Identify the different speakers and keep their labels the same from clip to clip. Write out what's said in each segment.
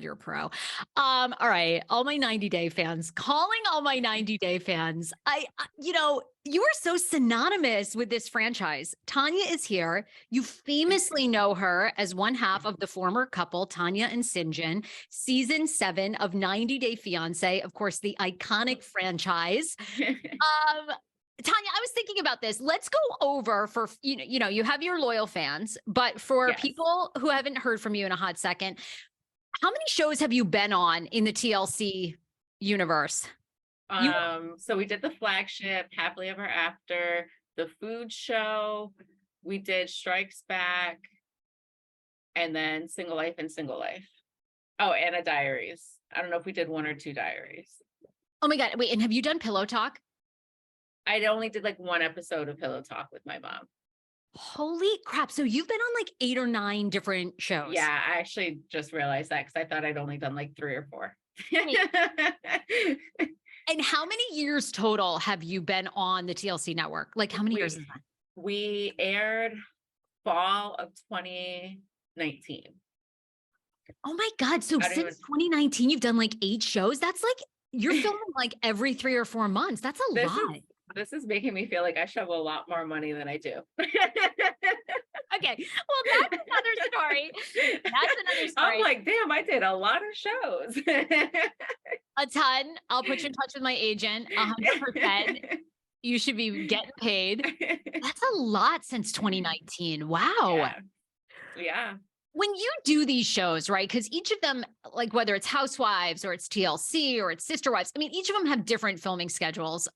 Speaker 1: You're a pro. All right. All my 90 Day fans, calling all my 90 Day fans. You are so synonymous with this franchise. Tania is here. You famously know her as one half of the former couple, Tania and Syngin, season 7 of 90 Day Fiance. Of course, the iconic franchise. Tania, I was thinking about this. Let's go over for, you have your loyal fans, but for people who haven't heard from you in a hot second, how many shows have you been on in the TLC universe?
Speaker 2: So we did the flagship, Happily Ever After, the food show. We did Strikes Back, and then Single Life and Single Life. Oh, Anna Diaries. I don't know if we did 1 or 2 diaries.
Speaker 1: Oh my God. Wait, and have you done Pillow Talk?
Speaker 2: I only did like 1 episode of Pillow Talk with my mom.
Speaker 1: Holy crap. So you've been on like 8 or 9 different shows.
Speaker 2: Yeah, I actually just realized that because I thought I'd only done like 3 or 4.
Speaker 1: And how many years total have you been on the TLC network? Like how many years is that?
Speaker 2: We aired fall of 2019.
Speaker 1: Oh my God. So since 2019, you've done like 8 shows. That's like, you're filming like every 3 or 4 months. That's a lot.
Speaker 2: This is making me feel like I should have a lot more money than I do.
Speaker 1: Okay. Well, that's another story.
Speaker 2: I'm like, damn, I did a lot of shows.
Speaker 1: A ton. I'll put you in touch with my agent. 100%. You should be getting paid. That's a lot since 2019. Wow.
Speaker 2: Yeah.
Speaker 1: When you do these shows, right? Because each of them, like whether it's Housewives or it's TLC or it's Sister Wives, I mean, each of them have different filming schedules.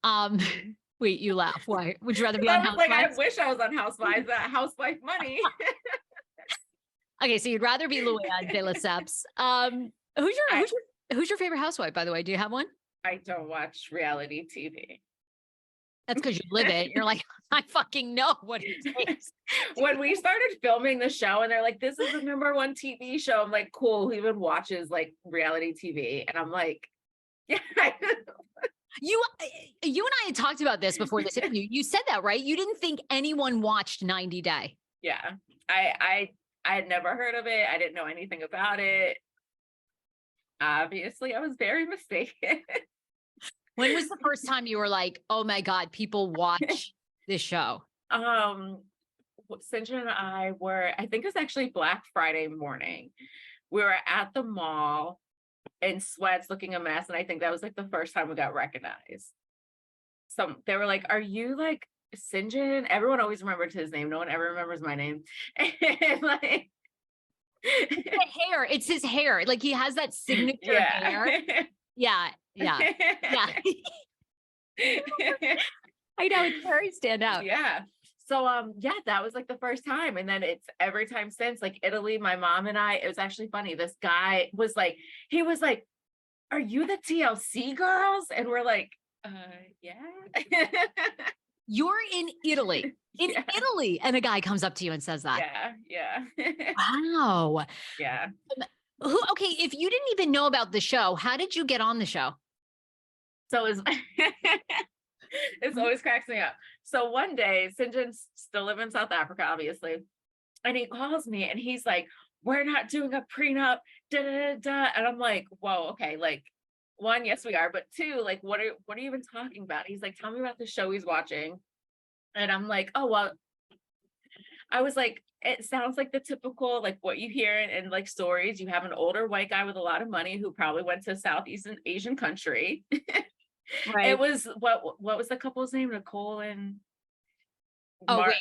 Speaker 1: Wait, you laugh. Why? Would you rather be on Housewives?
Speaker 2: Like, I wish I was on Housewives. That housewife money.
Speaker 1: Okay, so you'd rather be Luann de Lesseps. Who's your favorite housewife, by the way? Do you have one?
Speaker 2: I don't watch reality TV.
Speaker 1: That's because you live it. You're like, I fucking know what it takes.
Speaker 2: When we started filming the show and they're like, this is the #1 TV show. I'm like, cool. Who even watches like reality TV? And I'm like, yeah.
Speaker 1: You and I had talked about this before this interview. You said that, right? You didn't think anyone watched 90 Day.
Speaker 2: Yeah. I had never heard of it. I didn't know anything about it. Obviously, I was very mistaken.
Speaker 1: When was the first time you were like, oh my God, people watch this show?
Speaker 2: Syngin and I think it was actually Black Friday morning. We were at the mall in sweats looking a mess. And I think that was like the first time we got recognized. So they were like, are you like Syngin? Everyone always remembers his name. No one ever remembers my name. And like,
Speaker 1: the hair, it's his hair. Like he has that signature hair. Yeah. I know, it's very stand out.
Speaker 2: Yeah. So that was like the first time. And then it's every time since, like Italy, my mom and I, it was actually funny. This guy was like, are you the TLC girls? And we're like, yeah.
Speaker 1: You're in Italy. Italy. And a guy comes up to you and says that.
Speaker 2: Yeah.
Speaker 1: Wow.
Speaker 2: Yeah.
Speaker 1: Okay, if you didn't even know about the show, how did you get on the show?
Speaker 2: So it's always cracks me up. So one day, Syngin still live in South Africa, obviously. And he calls me and he's like, we're not doing a prenup, da da da. And I'm like, whoa, okay. Like, 1, yes, we are. But 2, like, what are you even talking about? He's like, tell me about the show he's watching. And I'm like, oh, well, I was like, it sounds like the typical, like what you hear in like stories. You have an older white guy with a lot of money who probably went to a Southeast Asian country. Right. It was, what was the couple's name? Nicole and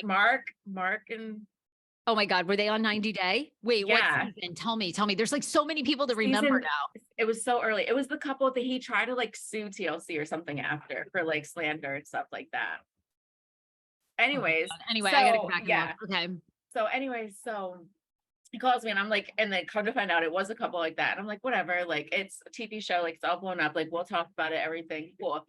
Speaker 2: Mark and.
Speaker 1: Oh my God, were they on 90 Day? Wait,
Speaker 2: yeah.
Speaker 1: What season? Tell me. There's like so many people to remember now.
Speaker 2: It was so early. It was the couple that he tried to like sue TLC or something after for like slander and stuff like that. Anyways.
Speaker 1: Anyway, I gotta go back and look. Okay.
Speaker 2: So anyways, so he calls me and I'm like, and then come to find out it was a couple like that. And I'm like, whatever, like it's a TV show, like it's all blown up, like we'll talk about it, everything, cool.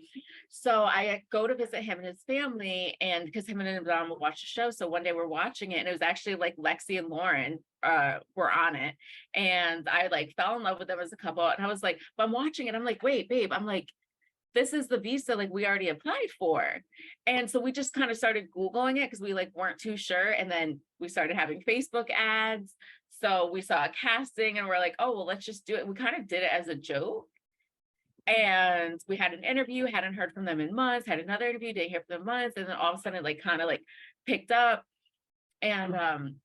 Speaker 2: So I go to visit him and his family, and because him and Dom would watch the show. So one day we're watching it and it was actually like Lexi and Lauren were on it. And I like fell in love with them as a couple. And I was like, but I'm watching it. I'm like, wait, babe, I'm like, this is the visa like we already applied for. And so we just kind of started Googling it because we like weren't too sure. And then we started having Facebook ads. So we saw a casting and we're like, oh, well, let's just do it. We kind of did it as a joke. And we had an interview, hadn't heard from them in months, had another interview, didn't hear from them in months. And then all of a sudden, like, kind of like picked up. And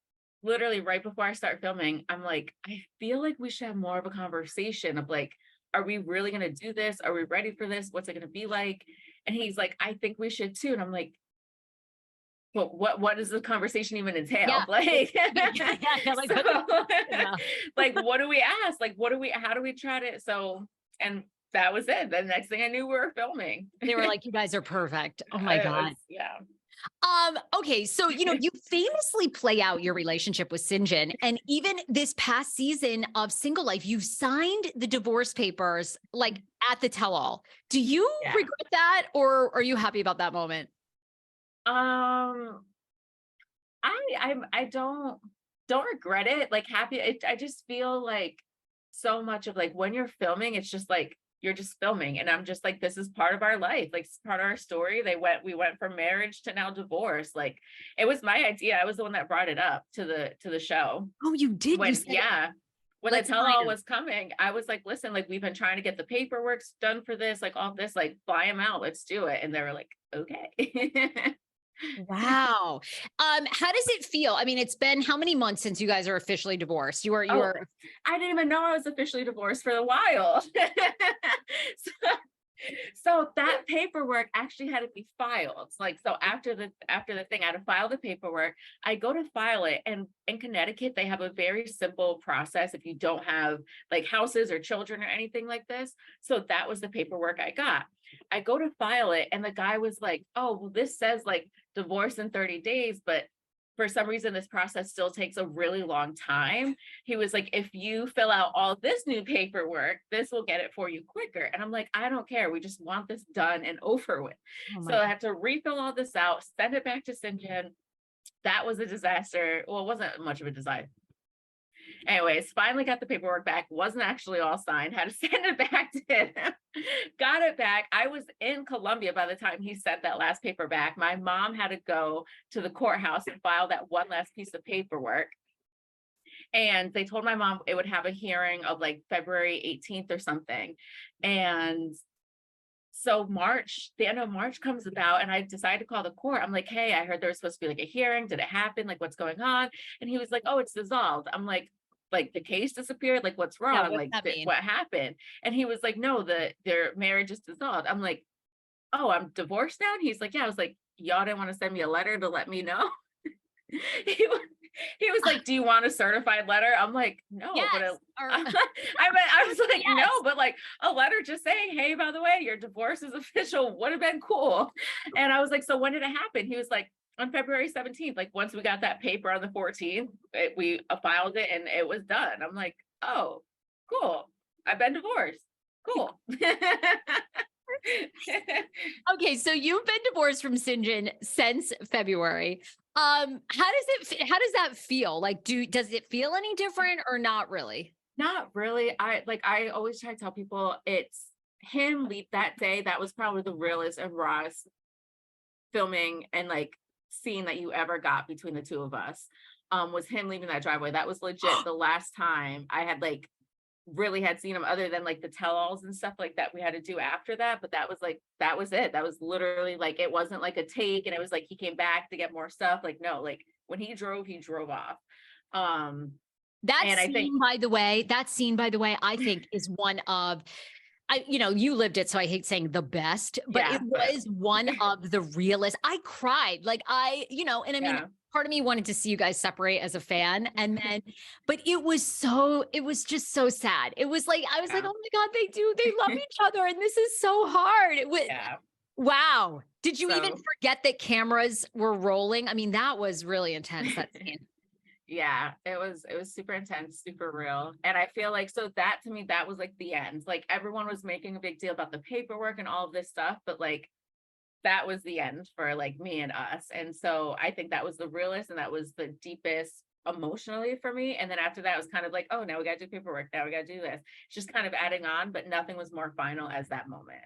Speaker 2: literally right before I start filming, I'm like, I feel like we should have more of a conversation of like, are we really going to do this? Are we ready for this? What's it going to be like? And he's like, I think we should too. And I'm like, well, what does the conversation even entail?
Speaker 1: Yeah.
Speaker 2: Like,
Speaker 1: Like,
Speaker 2: so,
Speaker 1: yeah.
Speaker 2: like, what do we ask? Like, how do we try to, so, and that was it. The next thing I knew, we were filming.
Speaker 1: They were like, you guys are perfect. Oh my God.
Speaker 2: Yeah.
Speaker 1: Okay. So, you famously play out your relationship with Syngin, and even this past season of Single Life, you signed the divorce papers, like at the tell-all. Do you regret that, or are you happy about that moment?
Speaker 2: I don't regret it. Like, happy. I just feel like so much of like when you're filming, it's just like, you're just filming. And I'm just like, this is part of our life. Like, it's part of our story. We went from marriage to now divorce. Like, it was my idea. I was the one that brought it up to the show.
Speaker 1: Oh, you did?
Speaker 2: When,
Speaker 1: you said,
Speaker 2: when the tell-all was coming, I was like, listen, like, we've been trying to get the paperwork done for this, like all this, like, fly them out, let's do it. And they were like, okay.
Speaker 1: wow. How does it feel? I mean, it's been how many months since you guys are officially divorced? You were.
Speaker 2: I didn't even know I was officially divorced for a while. So that paperwork actually had to be filed. Like, so after the thing, I had to file the paperwork. I go to file it, and in Connecticut, they have a very simple process if you don't have like houses or children or anything like this. So that was the paperwork I got. I go to file it, and the guy was like, oh, well, this says like divorce in 30 days, but for some reason, this process still takes a really long time. He was like, if you fill out all this new paperwork, this will get it for you quicker. And I'm like, I don't care. We just want this done and over with. So I have to refill all this out, send it back to Syngin. That was a disaster. Well, it wasn't much of a disaster. Anyways, finally got the paperwork back. Wasn't actually all signed. Had to send it back to him. Got it back. I was in Columbia by the time he sent that last paper back. My mom had to go to the courthouse and file that one last piece of paperwork. And they told my mom it would have a hearing of like February 18th or something. And so the end of March comes about, and I decided to call the court. I'm like, hey, I heard there was supposed to be like a hearing. Did it happen? Like, what's going on? And he was like, oh, it's dissolved. I'm like the case disappeared. Like, what's wrong?
Speaker 1: What's
Speaker 2: what happened? And he was like, no, their marriage is dissolved. I'm like, oh, I'm divorced now? And he's like, yeah. I was like, y'all didn't want to send me a letter to let me know? He was like, do you want a certified letter? I'm like, no.
Speaker 1: Yes.
Speaker 2: But I was like, yes. No, but like a letter just saying, hey, by the way, your divorce is official would have been cool. And I was like, so when did it happen? He was like, on February 17th. Like, once we got that paper on the 14th, we filed it and it was done. I'm like, oh, cool. I've been divorced. Cool.
Speaker 1: Okay, so you've been divorced from Syngin since February. How does that feel? Like, does it feel any different or not really?
Speaker 2: Not really. I always try to tell people, it's him leave that day. That was probably the realest and rawest filming and like scene that you ever got between the two of us. Was him leaving that driveway. That was legit the last time I had like really had seen him, other than like the tell-alls and stuff like that we had to do after that. But that was it. That was literally like, it wasn't like a take and it was like he came back to get more stuff. Like, no, like when he drove off. That scene, by the way,
Speaker 1: I think is one of, you lived it, so I hate saying the best, but it was one of the realest. I cried. Like and I mean, part of me wanted to see you guys separate as a fan. And then, but it was just so sad. It was like, I was like, oh my God, they love each other. And this is so hard. It was, wow. Did you even forget that cameras were rolling? I mean, that was really intense, that scene.
Speaker 2: Yeah, it was super intense, super real. And I feel like, so that to me, that was like the end. Like, everyone was making a big deal about the paperwork and all of this stuff, but like, that was the end for like me and us. And so I think that was the realest and that was the deepest emotionally for me. And then after that, it was kind of like, oh, now we got to do paperwork. Now we got to do this. It's just kind of adding on, but nothing was more final as that moment.